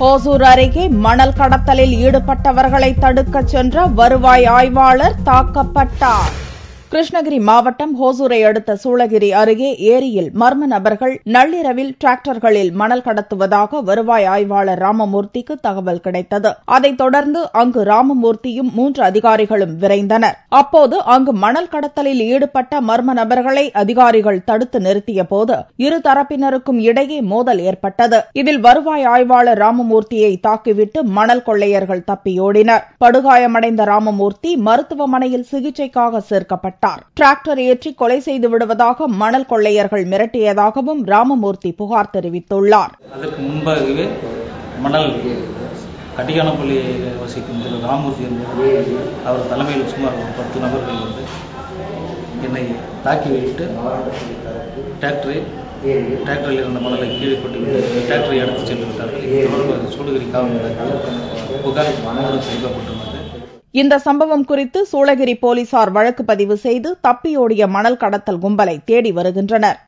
ஓசூர் அருகே மணல் கடத்தலில் ஈடுபட்டவர்களை தடுக்கச் சென்ற வருவாய் ஆய்வாளர் தாக்கப்பட்டார். கிருஷ்ணகிரி மாவட்டம் ஓசூரை அடுத்த சூளகிரி அருகே ஏரியில் மர்ம நபர்கள் நள்ளிரவில் டிராக்டர்களில் மணல் கடத்துவதாக வருவாய் ஆய்வாளர் ராமமூர்த்திக்கு தகவல் கிடைத்தது. அதைத் தொடர்ந்து அங்கு ராமமூர்த்தியும் 3 அதிகாரிகளும் விரைந்தனர். அப்போது அங்கு மணல் கடத்தலில் ஈடுபட்ட மர்ம நபர்களை அதிகாரிகள் தடுத்து நிறுத்தியபோது இரு தரப்பினருக்கும் இடையே மோதல் ஏற்பட்டது. இதில் வருவாய் ஆய்வாளர் ராமமூர்த்தியை தாக்கிவிட்டு மணல் கொள்ளையர்கள் தப்பியோடினர். படுகாயமடைந்த ராமமூர்த்தி மருத்துவமனையில் சிகிச்சைக்காக சேர்க்கப்பட்டார். டிராக்டர் ஏற்றி கொலை செய்து விடுவதாக மணல் கொள்ளையர்கள் மிரட்டியதாகவும் ராமமூர்த்தி புகார் தெரிவித்துள்ளார். அதற்கு முன்பாகவே மணல் கட்டியானப்பள்ளியை வசிக்கும் திரு ராமமூர்த்தி என்பவர் அவர் தலைமையில் சுமார் 10 நபர்கள் வந்து என்னை தாக்கிவிட்டு டிராக்டரில் இருந்த மணலை கீழே கொட்டிவிட்டு டிராக்டரை எடுத்துச் சென்று விட்டார்கள். இது தொடர்பாக சூளகிரி காவல் நிலையத்தில் புகார் செய்யப்பட்டுள்ளது. இந்த சம்பவம் குறித்து சூளகிரி போலீசார் வழக்கு பதிவு செய்து தப்பியோடிய மணல் கடத்தல் கும்பலை தேடி வருகின்றனர்.